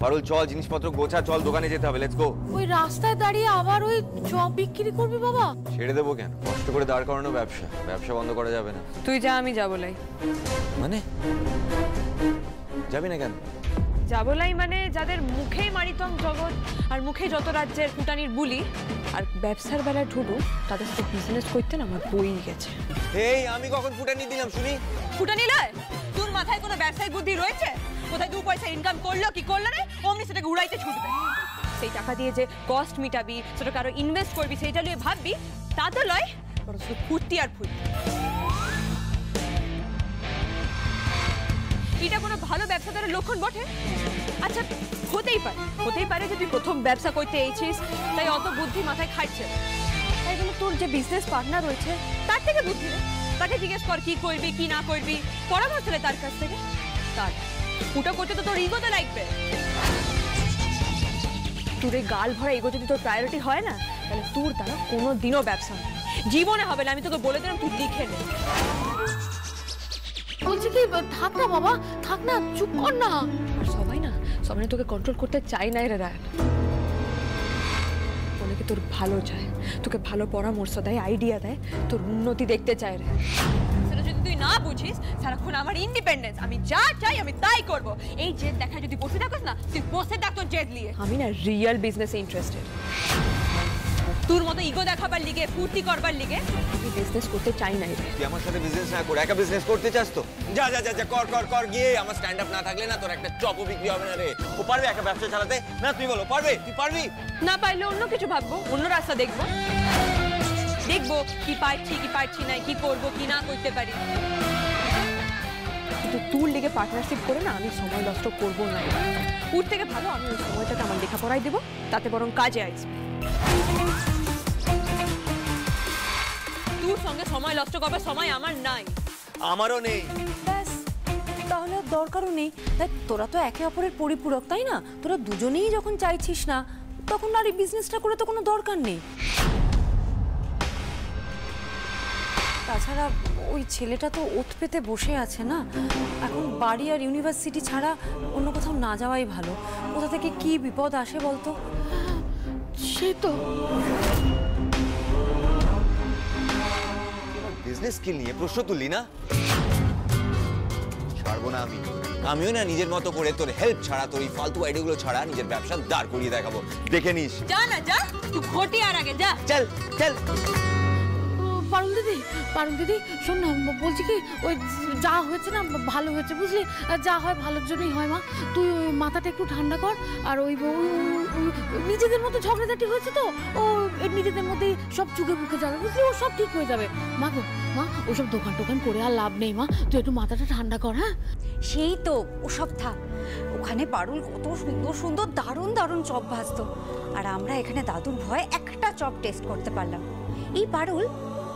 পারুল চল, জিনিসপত্র গোছা, চল দোকানে যেতে হবে, লেটস গো। ওই রাস্তায় দাঁড়িয়ে আবার ওই চপ বিক্রি করবি বাবা? ছেড়ে দেবো কেন? কষ্ট করে দাঁড় করানো ব্যবসা, ব্যবসা বন্ধ করা যাবে না। তুই যা, আমি যাবলাই। মানে যাবি না কেন? যাবলাই মানে যাদের মুখেই মারিতম জগৎ আর মুখে যত রাজ্যের ফুটানির বুলি আর ব্যবসার বেলায় ঢুডু, তাদের সাথে বিজনেস করতে না আমার বই গেছে। এই আমি কখন ফুটানি দিলাম শুনি? ফুটানি লয়, তোর মাথায় কোনো ব্যবসায়িক বুদ্ধি রয়েছে? কোথায় 2 পয়সা ইনকাম করলো কি করলো না, অমনি সেটাকে উড়াইতে ছুটবে। সেই টাকা দিয়ে যে কস্ট মিটাবি, সেটাকে আরো ইনভেস্ট করবি, সেইটা নিয়ে ভাববি, তা তো লয়, বড় শুধু ফুর্তি আর ফুর্তি। এটা কোনো ভালো ব্যবসাদারের লক্ষণ বটে? আচ্ছা হতেই পারে যে তুই প্রথম ব্যবসা করতে এইছিস, তাই অত বুদ্ধি মাথায় খাটছে। তাই জন্য তোর যে বিজনেস পার্টনার রয়েছে তার থেকে বুদ্ধি নে, তাকে জিজ্ঞেস কর কি করবি কি না করবি, পরামর্শ নে তার কাছ থেকে। তার ওটা করতে তো তোর ইগোতে লাগবে। তোর এই গাল ভরা ইগো যদি তোর প্রায়োরিটি হয় না, তাহলে তোর দ্বারা কোনো দিনও ব্যবসা জীবনে হবে না। আমি তোকে বলে দিলাম, তুই লিখে নে। বলছি কি, থাক না বাবা, থাক না, চুপ কর না। সবাই তোকে কন্ট্রোল করতে চাই না রে রায়ন। অনেকে তোর ভালো চায়, তোকে ভালো পরামর্শ দেয়, আইডিয়া দেয়, তোর উন্নতি দেখতে চায় রে। সেটা যদি তুই না বুঝিস, সারাক্ষণ আমার ইন্ডিপেন্ডেন্স, আমি যা চাই আমি তাই করব, এই জেদ দেখা যদি বসে থাকিস না, তুই বসে থাক তোর জেদ নিয়ে। আমি না রিয়েল বিজনেসে ইন্টারেস্টেড। তোর মতো ইগো দেখাবার লিগে, ফুর্তি করবার লিগে আমি বিজনেস করতে চাই না রে। তুই আমার সাথে বিজনেস না করে একা বিজনেস করতে চাস তো? যা যা যা কর গিয়ে। আমার স্ট্যান্ড আপ না থাকলে না তোর একটা চপও বিক্রি হবে না রে। ও পারবে একা ব্যবসা চালাতে? না তুই বলো, পারবে? তুই পারবি? না পাইলে অন্য কিছু ভাববো, অন্য রাস্তা দেখবো কি পারছি না, কি করবো কি না করতে পারি। কিন্তু তোর লেগে পার্টনারশিপ করে না আমি সময় নষ্ট করবো না। ওর থেকে ভালো আমি ওই সময়টাকে আমার লেখাপড়ায় দেবো, তাতে বরং কাজে আসবে। তোর সঙ্গে সময় নষ্ট করবার সময় আমার নাই। আমারও নেই। ব্যাস, তাহলে দরকারও নেই। তাই তোরা তো একে অপরের পরিপূরক, তাই না? তোরা দুজনেই যখন চাইছিস না, তখন আর এই বিজনেসটা করে তো কোনো দরকার নেই। তাছাড়া ওই ছেলেটা তো ওত পেতে বসে আছে না, এখন বাড়ি আর ইউনিভার্সিটি ছাড়া অন্য কোথাও না যাওয়াই ভালো। কোথা থেকে কি বিপদ আসে বলতো? সে তো বিজনেস স্কিল নিয়ে প্রশ্ন তুললি না? ছাড়বো না আমিও না নিজের মতো করে তোর হেল্প ছাড়া, তোর এই ফালতু আইডিয়াগুলো ছাড়া নিজের ব্যবসা দাঁড় করিয়ে দেখাবো, দেখে নিস। যা না যা, তুই ঘটি আর আগে যা। চল চল। পারুল দিদি শোন না, বলছি কি, ওই যা হয়েছে না ভালো হয়েছে বুঝলি, যা হয় ভালোর জন্যই হয় মা। তুই মাথাটা একটু ঠান্ডা কর। আর ওই নিজেদের মতো ঝগড়াঝাটি হয়েছে তো, ও নিজেদের মধ্যেই সব চুকে মুখে যাবে বুঝলি, ও সব ঠিক হয়ে যাবে। মা গো মা, ওসব দোকান করে আর লাভ নেই মা, তুই একটু মাথাটা ঠান্ডা কর। হ্যাঁ সেই তো, ওসব থাক। ওখানে পারুল কত সুন্দর সুন্দর দারুণ দারুণ চপ ভাজতো, আর আমরা এখানে দাদুর ভয়ে একটা চপ টেস্ট করতে পারলাম। এই পারুল,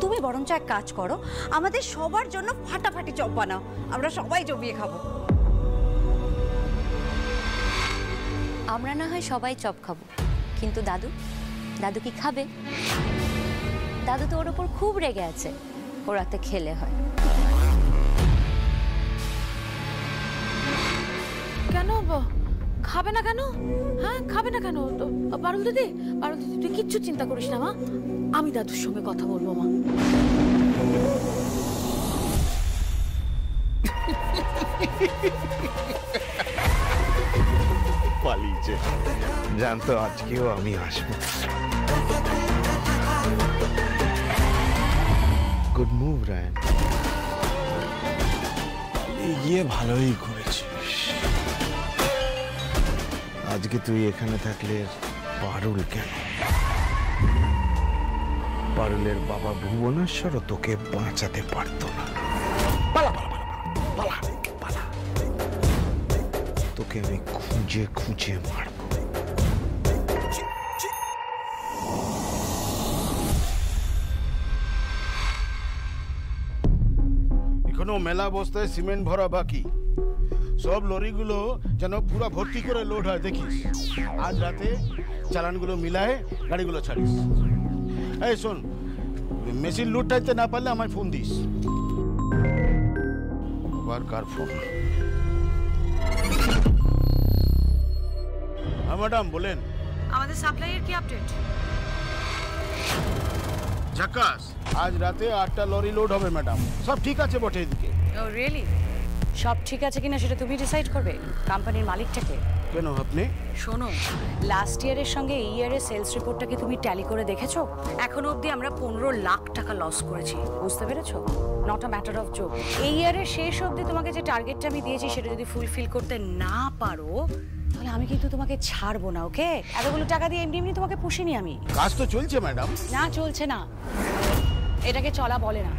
তুমি বরঞ্চ এক কাজ করো, আমাদের সবার জন্য ফাটাফাটি চপ বানাও, আমরা সবাই জমিয়ে খাবো। আমরা না হয় সবাই চপ খাবো, কিন্তু দাদু কি খাবে? দাদু তো ওর ওপর খুব রেগে আছে, ও রাতে খেলে হয়। কেন খাবে না কেন? হ্যাঁ খাবে না কেন? পারুল দিদি তুই কিচ্ছু চিন্তা করিস না মা, আমি দাদুর সঙ্গে কথা বলবো মা। পালিয়েছে, জানতো আজকেও আমি আসবো। গুড মুভ রায়ন, গিয়ে ভালোই করেছিস। আজকে তুই এখানে থাকলে পারুল কেন? পারুলের বাবা ভুবনেশ্বরও তোকে বাঁচাতে পারতো না। তোকে আমি খুঁজে খুঁজে মারব। এখনো মেলা বস্তায় সিমেন্ট ভরা বাকি, সব লরিগুলো যেন পুরো ভর্তি করে লোড হয় দেখিস। আজ রাতে চালানগুলো মিলায়ে গাড়িগুলো ছাড়িস। এই শোন, মেশিন লুট টাইতে না পারলে আমায় ফোন দিস। আবার কার ফোন? হ্যাঁ ম্যাডাম বলেন। আমাদের সাপ্লাইয়ের কি আপডেট? ঝাকাস, আজ রাতে 8টা লরি লোড হবে ম্যাডাম। সব ঠিক আছে বটে এদিকে। ও রিয়েলি? সব ঠিক আছে কিনা সেটা তুমি ডিসাইড করবে, কোম্পানির মালিকটাকে। কেন আপনি? শোনো, লাস্ট ইয়ারের সঙ্গে এই ইয়ারের সেলস রিপোর্টটাকে তুমি ট্যালি করে দেখেছো? এখনো অবধি আমরা 15 লাখ টাকা লস করেছি, বুঝতে পেরেছো? Not a matter of joke. এই ইয়ারের শেষ অবধি তোমাকে যে টার্গেটটা আমি দিয়েছি সেটা যদি ফুলফিল করতে না পারো তাহলে আমি কিন্তু তোমাকে ছাড়বো না, ওকে? এতগুলো টাকা দিয়ে এমনি এমনি তোমাকে পুষিনি আমি। কাজ তো চলছে ম্যাডাম। না চলছে না, এটাকে চলা বলে না।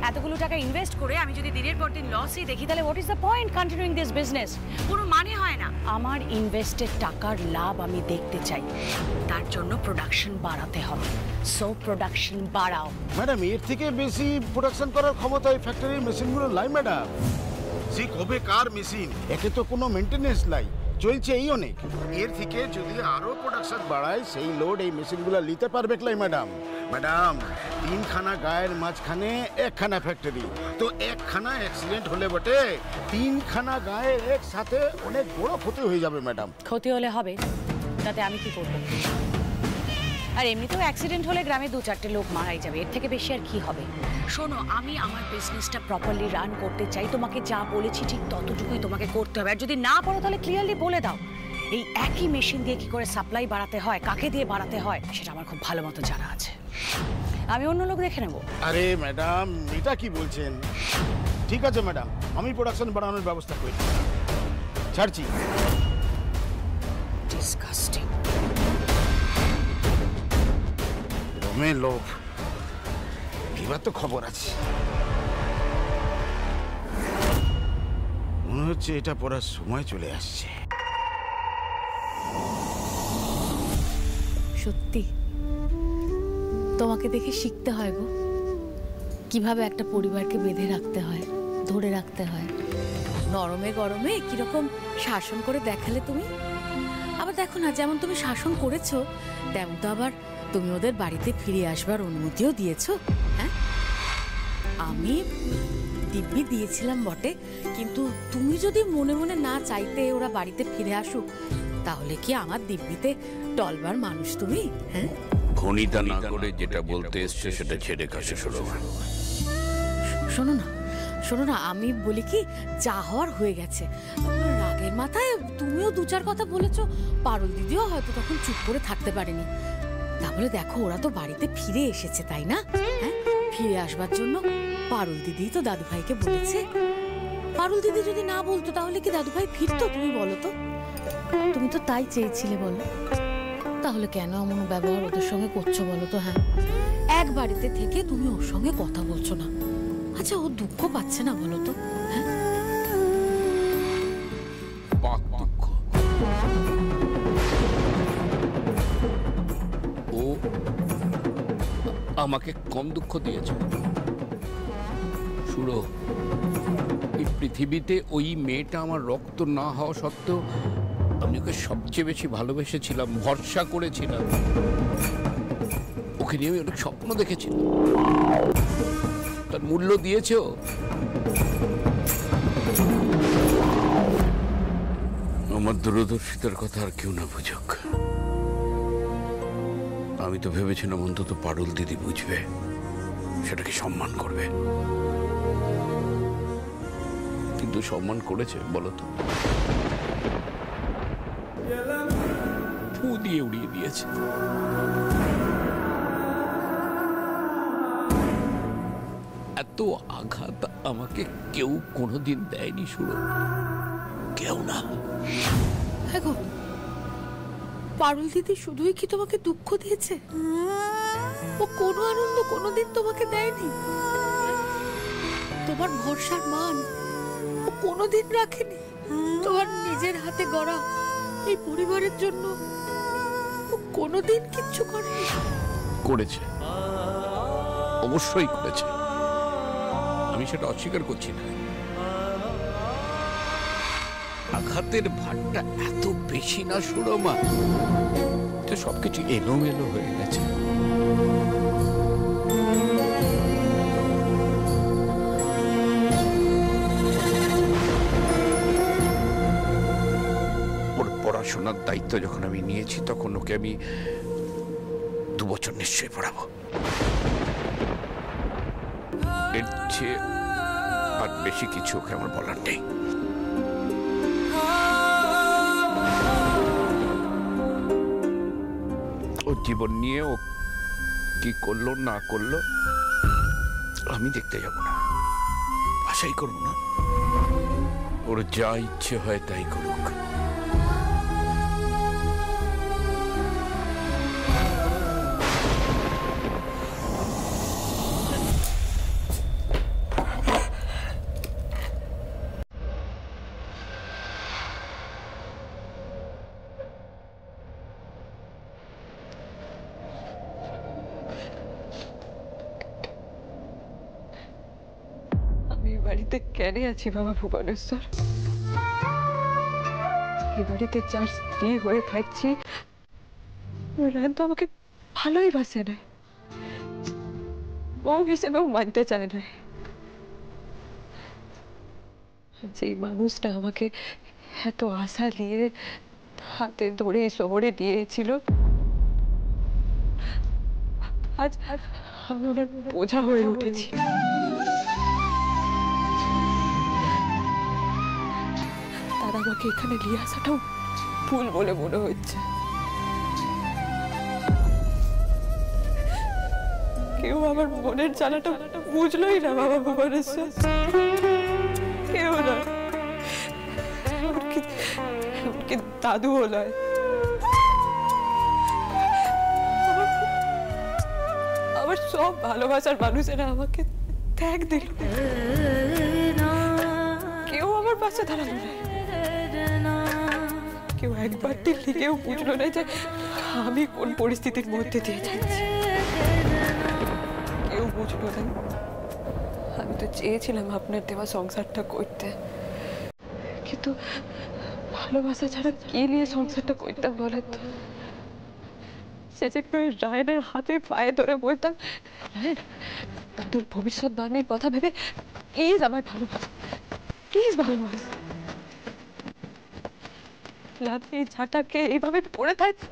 এতগুলো টাকা ইনভেস্ট করে আমি যদি দিনের পর দিন লসই দেখি তাহলে what is the point continuing this business? কোনো মানে হয় না। আমার ইনভেস্টেড টাকার লাভ আমি দেখতে চাই, তার জন্য প্রোডাকশন বাড়াতে হবে। সো প্রোডাকশন বাড়াও। ম্যাডাম, এর থেকে বেশি প্রোডাকশন করার ক্ষমতা এই ফ্যাক্টরির মেশিনগুলো লাই ম্যাডাম। সে কবে কার মেশিন, একে তো কোনো মেনটেনেন্স লাই, চলছে এই অনেক। এর থেকে যদি আরো প্রোডাকশন বাড়ায় সেই লোড এই মেশিনগুলো নিতে পারবে লাই ম্যাডাম। ম্যাডাম, 3খানা গায়ের মাঝখানে 1খানা ফ্যাক্টরি, তো 1খানা অ্যাক্সিডেন্ট হলে বটে 3খানা গায়ে একসাথে অনেক বড় ক্ষতি হয়ে যাবে ম্যাডাম। ক্ষতি হলে হবে, তাতে আমি কি করব? আর এমনিতেও অ্যাক্সিডেন্ট হলে গ্রামে 2-4টে লোক মারাই যাবে, এর থেকে বেশি আর কি হবে? শোনো, আমি আমার বিজনেসটা প্রপারলি রান করতে চাই, তোমাকে যা বলেছি ঠিক ততটুকুই তোমাকে করতে হবে। আর যদি না পারো তাহলে ক্লিয়ারলি বলে দাও। এই একই মেশিন দিয়ে কি করে সাপ্লাই বাড়াতে হয়, কাকে দিয়ে বাড়াতে হয় সেটা আমার খুব ভালো মতো জানা আছে। আমি অন্য লোক দেখে নেব। আরে ম্যাডাম, এটা কি বলছেন? ঠিক আছে ম্যাডাম, আমি প্রোডাকশন বাড়ানোর ব্যবস্থা করি, ছাড়ছি। ডিসকাস্টিং। রমে লোভ, এবার তো খবর আছে। মনে হচ্ছে এটা পড়ার সময় চলে আসছে। সত্যি তোমাকে দেখে শিখতে হয় গো, কিভাবে একটা পরিবারকে বেঁধে রাখতে হয়, ধরে রাখতে হয়। নরমে গরমে কিরকম শাসন করে দেখালে তুমি। আবার দেখো না, যেমন তুমি শাসন করেছো তেমন তো আবার তুমি ওদের বাড়িতে ফিরে আসবার অনুমতিও দিয়েছো। হ্যাঁ, আমি দিব্যি দিয়েছিলাম বটে, কিন্তু তুমি যদি মনে মনে না চাইতে ওরা বাড়িতে ফিরে আসুক, তাহলে কি আমার দিব্যিতে টলবার মানুষ তুমি? হ্যাঁ, খনিটা না করে যেটা বলতে এসছে সেটা ছেড়ে কাছে সরো। শোনো না, শোনো না, আমি বলি কি, যা হওয়ার হয়ে গেছে। রাগের মাথায় তুমিও 2-4 কথা বলেছো, পারুল দিদিও হয়তো তখন চুপ করে থাকতে পারেনি। তাহলে দেখো, ওরা তো বাড়িতে ফিরে এসেছে, তাই না? হ্যাঁ, ফিরে আসবার জন্য পারুল দিদি তো দাদু ভাইকে বলেছে। পারুল দিদি যদি না বলতো তাহলে কি দাদু ভাই ফিরতো? তুমি বলো তো, তুমি তো তাই চেয়েছিলে, বলো। তাহলে কেন এমন ব্যবহার ওদের সঙ্গে করছো বলো তো? হ্যাঁ, এক বাড়িতে থেকে তুমি ওর সঙ্গে কথা বলছো না। আচ্ছা, ও দুঃখ পাচ্ছে না বলো তো? হ্যাঁ, পাক দুঃখ। ও আমাকে কম দুঃখ দিয়েছে? শুনো, এই পৃথিবীতে ওই মেয়েটা আমার রক্ত না হওয়া সত্ত্বেও আমি ওকে সবচেয়ে বেশি ভালোবেসেছিলাম, ভরসা করেছিলাম। ওকে নিয়ে আমি অনেক স্বপ্ন দেখেছিলাম, তার মূল্য দিয়েছে ও। আমার দূরদর্শিতার কথা আর কেউ না বুঝুক। আমি তো ভেবেছিলাম অন্তত পারুল দিদি বুঝবে, সেটাকে সম্মান করবে। কিন্তু সম্মান করেছে বলো তো? ফু দিয়ে উড়িয়ে দিয়েছে। এত আঘাত আমাকে কেউ কোনোদিন দেয়নি, শুনো, কেউ না। হ্যাঁ গো, পারুল দিদি শুধুই কি তোমাকে দুঃখ দিয়েছে? ও কোনো আনন্দ কোনোদিন তোমাকে দেয়নি? তোমার ভরসার মান ও কোনোদিন রাখেনি? তোমার নিজের হাতে গড়া এই পরিবারের জন্য ও কোনোদিন কিচ্ছু করেনি? করেছে, অবশ্যই করেছে, আমি সেটা অস্বীকার করছি না। আঘাতের ভারটা এত বেশি না সুরমা, তো সবকিছু এলোমেলো হয়ে গেছে। ওর পড়ার পড়াশোনার দায়িত্ব যখন আমি নিয়েছি তখন ওকে আমি 2 বছর নিশ্চয়ই পড়াবো। এর চেয়ে আর বেশি কিছু ওকে আমার বলার নেই। ওর জীবন নিয়ে ও কি করলো না করলো আমি দেখতে যাব না, আশাই করব না। ওর যা ইচ্ছে হয় তাই করুক। আমি এই বাড়িতে কেন আছি বাবা ভুবনেশ্বর? এই বাড়িতে যার স্ত্রী হয়ে থাকছি, রায়ন তো আমাকে ভালোই বাসে না, বউ হিসেবেও মানতে চায় না। যেই মানুষটা আমাকে এত আশা নিয়ে হাতে ধরে শহরে দিয়েছিল, আজ আমি ওনার বোঝা হয়ে উঠেছি। তার আমাকে এখানে নিয়ে আসাটাও ভুল বলে মনে হচ্ছে। কেউ আমার মনের জ্বালাটা বুঝলোই না বাবা ভুবনেশ্বর, কেউ না, এমনকি দাদুও নয়। আমার সব ভালোবাসার মানুষেরা আমাকে ত্যাগ দিল, কেউ আমার পাশে দাঁড়ালো না, কেউ একবার লিখেও বুঝলো না যে আমি কোন পরিস্থিতির মধ্যে দিয়ে যাচ্ছি। কেউ বুঝলো না আমি তো চেয়েছিলাম আপনার দেওয়া সংসারটা করতে, কিন্তু ভালোবাসা ছাড়া কি নিয়ে সংসারটা করতাম বলেন তো? সে যে রায়নের হাতে পায়ে ধরে বলতাম, তোর ভবিষ্যৎ বাণীর কথা ভেবে প্লিজ আমায় ভালোবাস, প্লিজ ভালোবাস। এই ঝাঁটাকে এইভাবে পড়ে থাকে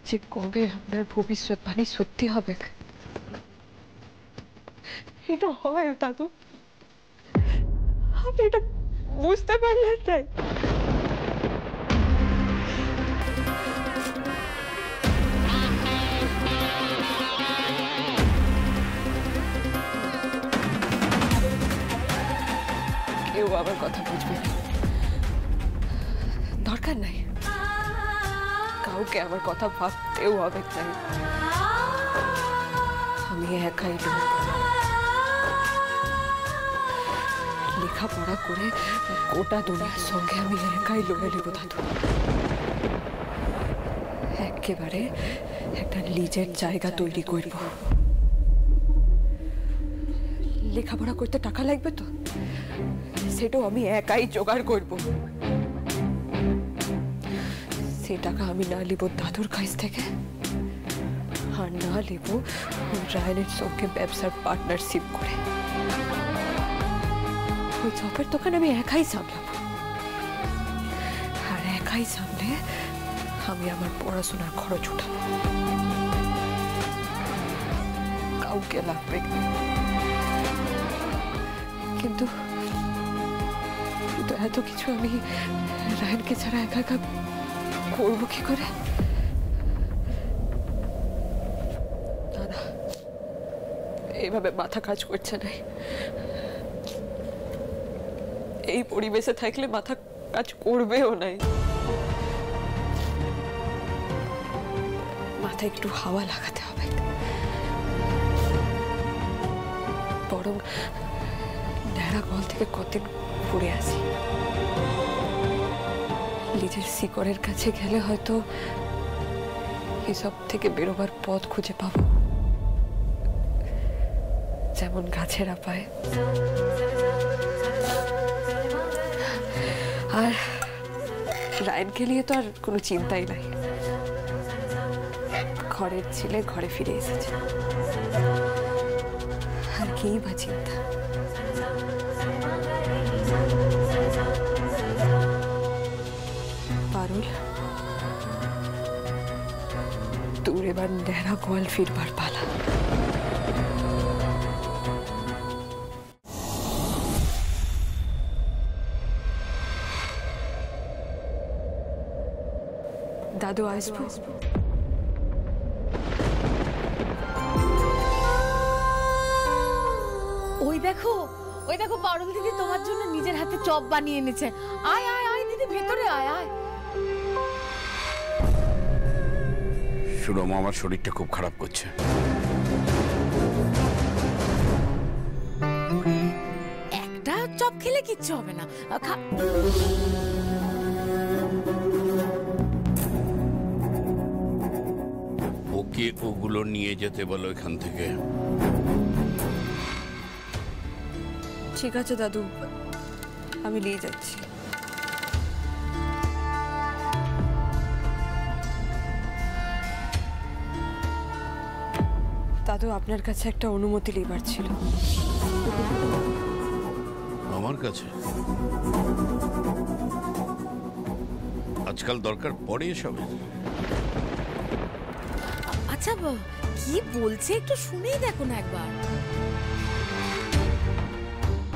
যে কবে আপনার ভবিষ্যৎবাণী সত্যি হবে। এটা হয় দাদু, আপনি এটা বুঝতে পারলেন তাই? কেউ আমার কথা বুঝবে না, দরকার নাই, কাউকে আমার কথা ভাবতেও হবে তাই। আমি একাই লোক, লেখাপড়া করে গোটা দুনিয়ার সঙ্গে আমি একাই লড়ে নেব দাদু। একেবারে একটা নিজের জায়গা তৈরি করব। লেখাপড়া করতে টাকা লাগবে তো, সেটাও আমি একাই জোগাড় করব। সে টাকা আমি না নিব দাদুর কাছ থেকে, আর না নিব রায়নের সঙ্গে ব্যবসার পার্টনারশিপ করে। ওই চপের দোকান আমি একাই সামলাবো, আর একাই সামলে আমি আমার পড়াশোনার খরচ উঠাবো, কাউকে লাগবে। কিন্তু এত কিছু আমি রায়নকে ছাড়া একা একা করবো কি করে? না না, এইভাবে মাথা কাজ করছে না। এই পরিবেশে থাকলে মাথা কাজ করবেও নাই। মাথায় একটু হাওয়া লাগাতে হবে, বরং ন্যাড়াগল থেকে কতদিন ঘুরে আসি। নিজের শিকড়ের কাছে গেলে হয়তো এসব থেকে বেরোবার পথ খুঁজে পাবো, যেমন গাছেরা পায়। আর রায়নকে নিয়ে তো আর কোনো চিন্তাই নাই, ঘরের ছেলে ঘরে ফিরে এসেছে, আর কেই বা চিন্তা। পারুল, তোর এবার ন্যাড়া গোয়াল ফিরবার পালা। দাদু আসবো? ওই দেখো পারুল দিদি তোমার জন্য নিজের হাতে চপ বানিয়ে এনেছে। আয় আয় আয় দিদি, ভেতরে আয় আয়। সুরমা, আমার শরীরটা খুব খারাপ করছে। একটা চপ খেলে কিচ্ছু হবে না। ওকে ওগুলো নিয়ে যেতে বলো এখান থেকে। ঠিক আছে দাদু, আমি নিয়ে যাচ্ছি। দাদু, আপনার কাছে একটা অনুমতি নেবার ছিল। আমার কাছে? আজকাল দরকার পড়ে এসবের? আচ্ছা, কি বলছে একটু শুনেই দেখো না একবার।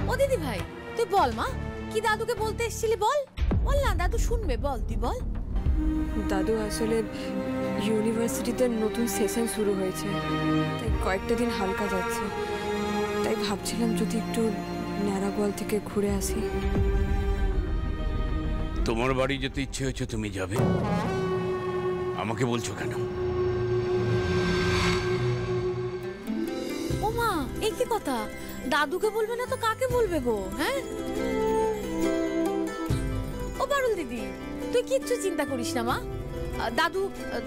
ও দিদি ভাই, তুই বল মা, কি দাদুকে বলতে এসেছিলি? বল বল না, দাদু শুনবে, বল তুই বল। দাদু, আসলে ইউনিভার্সিটিতে নতুন সেশন শুরু হয়েছে, তাই কয়েকটা দিন হালকা যাচ্ছে। তাই ভাবছিলাম যদি একটু ন্যাড়াগোয়াল থেকে ঘুরে আসি। তোমার বাড়ি যেতে ইচ্ছে হয়েছে, তুমি যাবে, আমাকে বলছো কেন? ও মা, এই কি কথা? দাদুকে বলবে না তো কাকে বলবে গো? হ্যাঁ, ও পারুল দিদি, তুই কিচ্ছু চিন্তা করিস না মা।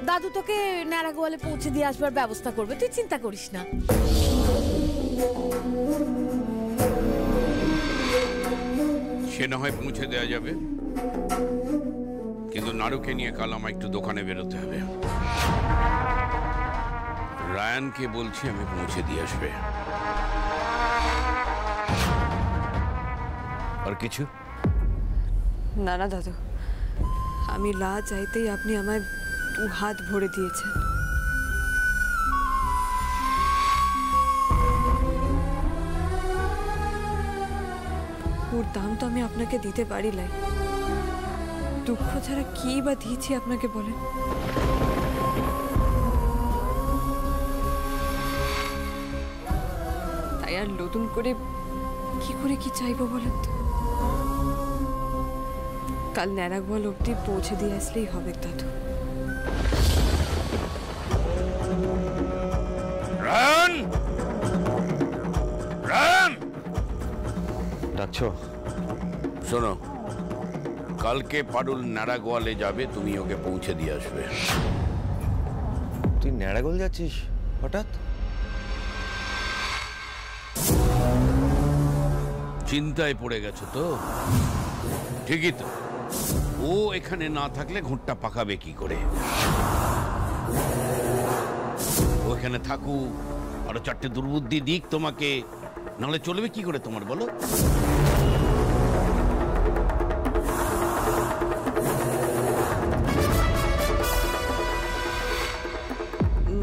দাদু তোকে ন্যাড়াগোয়ালে পৌঁছে দিয়ে আসবার ব্যবস্থা করবে, তুই চিন্তা করিস না। সে না হয় পৌঁছে দেওয়া যাবে, কিন্তু নাড়ুকে নিয়ে কাল আমার একটু দোকানে বেরোতে হবে। রায়ানকে বলছি আমি পৌঁছে দিয়ে আসবে। আর কিছু না না দাদু, আমি লা চাইতেই আপনি আমায় 2 হাত ভরে দিয়েছেন। ওর দাম তো আমি আপনাকে দিতে পারি লাই। দুঃখ ছাড়া কি বা দিয়েছি আপনাকে বলেন? তাই আর নতুন করে কি চাইবো বলেন তো? কাল ন্যাড়াগোয়াল অব্দি পৌঁছে দিয়ে আসলেই হবে দাদু। রায়ান, রায়ান, ডাকছো? শোনো, কালকে পারুল ন্যাড়াগোয়ালে যাবে, তুমি ওকে পৌঁছে দিয়ে আসবে। তুই ন্যাড়াগোয়াল যাচ্ছিস হঠাৎ? চিন্তায় পড়ে গেছো তো? ঠিকই তো, ও এখানে না থাকলে ঘুঁটটা পাকাবে কি করে? ও এখানে থাকুক, আরো 4টে দুর্বুদ্ধি দিক তোমাকে, নাহলে চলবে কি করে তোমার, বলো?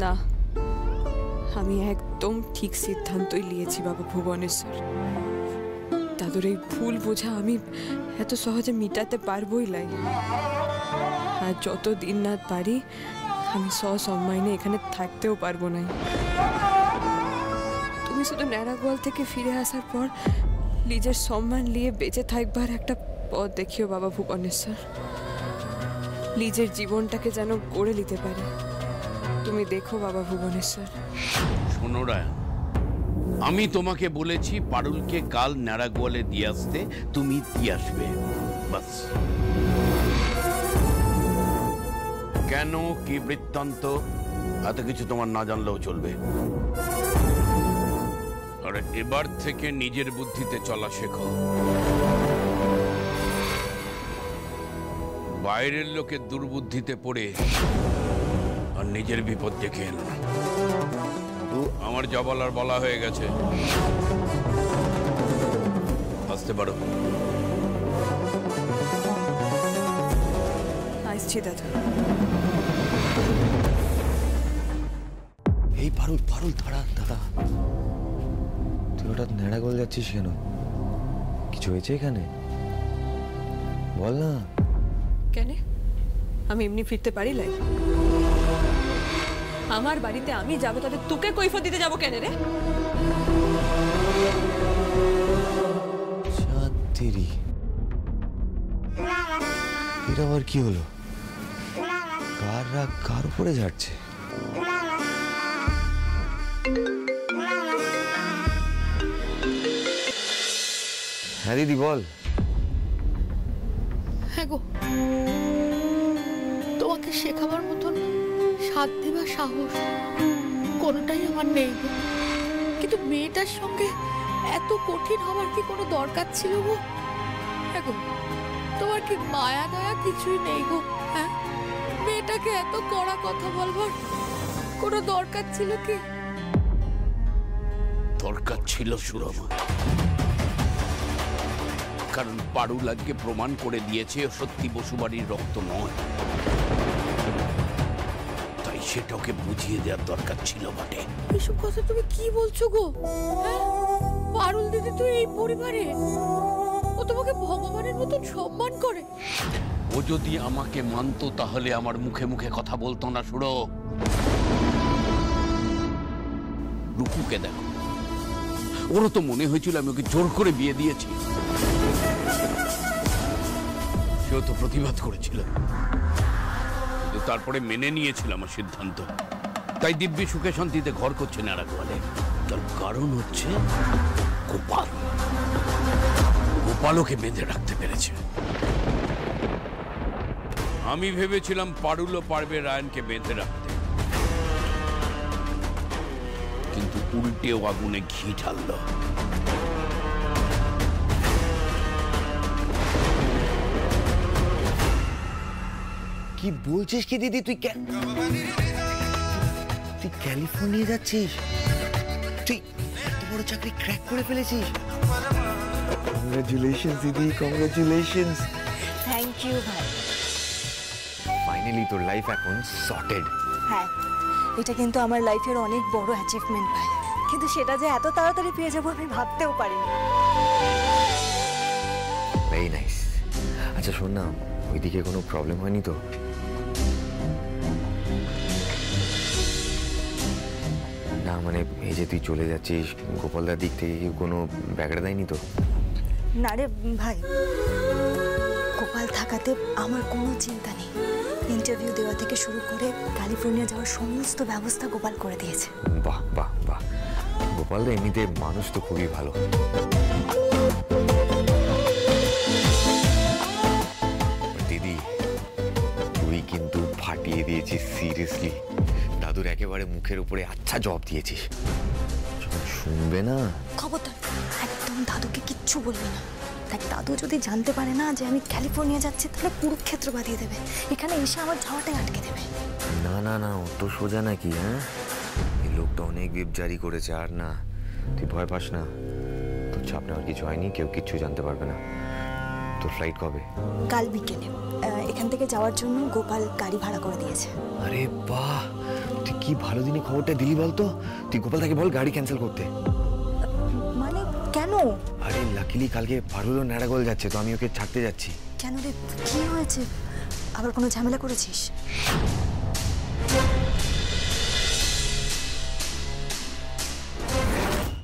না, আমি একদম ঠিক সিদ্ধান্তই নিয়েছি বাবা ভুবনেশ্বর। দাদুর এই ভুল বোঝা আমি এত সহজে মিটাতে পারবোই লাই। আর যত দিন না পারি আমি সসম্মানে এখানে থাকতেও পারবো না। তুমি শুধু ন্যাড়াগোয়াল থেকে ফিরে আসার পর নিজের সম্মান নিয়ে বেঁচে থাকবার একটা পথ দেখিও বাবা ভুবনেশ্বর। নিজের জীবনটাকে যেন গড়ে নিতে পারে তুমি দেখো বাবা ভুবনেশ্বর। শোনো রায়ান, আমি তোমাকে বলেছি পারুলকে কাল ন্যাড়াগোয়ালে দিয়ে আসতে, তুমি দিয়ে আসবে, বাস। কেন, কি বৃত্তান্ত, এত কিছু তোমার না জানলেও চলবে। আর এবার থেকে নিজের বুদ্ধিতে চলা শেখো, বাইরের লোকের দুর্বুদ্ধিতে পড়ে আর নিজের বিপদ দেখে এলো না। আমার যা বলার বলা হয়ে গেছে, আসতে পারো। আসছি দাদু। এই পারুল পারুল দাঁড়া দাদা, তুই হঠাৎ নেড়া গোল যাচ্ছিস কেন? কিছু হয়েছে এখানে? বল না। কেন আমি এমনি ফিরতে পারি লাই? আমার বাড়িতে আমি যাবো, তাহলে তোকে কৈফিয়ত দিতে যাবো কেন রে? ছাত্রী, এটা আবার কি হলো? কার রাগ কার উপরে ঝাড়ছে? হ্যাঁ দিদি বল। হ্যাঁ গো, তোমাকে শেখাবার মতন সাধ্য বা সাহস কোনোটাই আমার নেই গো। কিন্তু মেয়েটার সঙ্গে এত কঠিন হবার কি কোনো দরকার ছিল গো? হ্যাঁ গো, তোমার কি মায়া দয়া কিছুই নেই গো? হ্যাঁ, মেয়েটাকে এত কড়া কথা বলবার কোনো দরকার ছিল কি? দরকার ছিল সুরমা, কারণ পারুল আজকে প্রমাণ করে দিয়েছে ও সত্যি বসুবাড়ির রক্ত নয়, তাই সেটাকে বুঝিয়ে দেওয়ার দরকার ছিল বটে। এসব কথা তুমি কি বলছো গো? হ্যাঁ, পারুল দিদি তো এই পরিবারে, ও তোমাকে ভগবানের মতন সম্মান করে। ও যদি আমাকে মানতো তাহলে আমার মুখে মুখে কথা বলতো না। সুরো, রুকুকে দেখো, ওরও তো মনে হয়েছিল আমি ওকে জোর করে বিয়ে দিয়েছি। সেও তো প্রতিবাদ করেছিল, কিন্তু তারপরে মেনে নিয়েছিল আমার সিদ্ধান্ত। তাই দিব্যি সুখে শান্তিতে ঘর করছে নাড়া গোয়ালে। তার কারণ হচ্ছে গোপাল। গোপালকে বেঁধে রাখতে পেরেছে। আমি ভেবেছিলাম পারুলও পারবে রায়নকে বেঁধে রাখতে, কিন্তু উল্টেও আগুনে ঘি ঢালল। কি বলছিস কি দিদি? তুই ক্যালিফোর্নিয়া যাচ্ছিস? তুই এত বড় চাকরি ক্র্যাক করে ফেলেছিস? কংগ্রাচুলেশনস দিদি, কংগ্রাচুলেশনস। থ্যাংক ইউ ভাই। ফাইনালি তোর লাইফ এখন সর্টেড। হ্যাঁ, এটা কিন্তু আমার লাইফের অনেক বড় অ্যাচিভমেন্ট ভাই, কিন্তু সেটা যে এত তাড়াতাড়ি পেয়ে যাবো আমি ভাবতেও পারিনি। Very nice. আচ্ছা শোন না, ওইদিকে কোনো প্রবলেম হয়নি তো? না মানে এই যে তুই চলে যাচ্ছিস, গোপালদার দিক থেকে কেউ কোনো ব্যাগড়া দেয়নি তো? না রে ভাই, গোপাল থাকাতে আমার কোনো চিন্তা নেই। ইন্টারভিউ দেওয়া থেকে শুরু করে ক্যালিফোর্নিয়া যাওয়ার সমস্ত ব্যবস্থা গোপাল করে দিয়েছে। বাহ বাহ বাহ, গোপালদা এমনিতে মানুষ তো খুবই ভালো। দিদি তুই কিন্তু ফাটিয়ে দিয়েছিস সিরিয়াসলি। দাদুর একেবারে মুখের উপরে আচ্ছা জবাব দিয়েছিস। যখন শুনবে না, খবরদার একদম দাদুকে কিচ্ছু বলবি না। দেখ, দাদু যদি জানতে পারে না যে আমি ক্যালিফোর্নিয়া যাচ্ছি, তাহলে কুরুক্ষেত্র বাঁধিয়ে দেবে, এখানে এসে আমার যাওয়াটাই আটকে দেবে। না না না, ও তো সোজা নাকি? হ্যাঁ, এই লোকটা অনেক বিপ জারি করেছে। আর না, তুই ভয় পাস না, তোর চাপ নেওয়ার কিছু হয়নি, কেউ কিচ্ছু জানতে পারবে না। তোর ফ্লাইট কবে? কাল বিকেলে। এখান থেকে যাওয়ার জন্য গোপাল গাড়ি ভাড়া করে দিয়েছে। আরে বাহ, তুই কি ভালো দিনে খবরটা দিলি বলতো। তুই গোপালদাকে বল গাড়ি ক্যান্সেল করতে। মানে কেন? আরে লাকিলি কালকে পারুলও নারাগোল যাচ্ছে, তো আমি ওকে ছাড়তে যাচ্ছি। কেন রে, কি হয়েছে? আবার কোনো ঝামেলা করেছিস?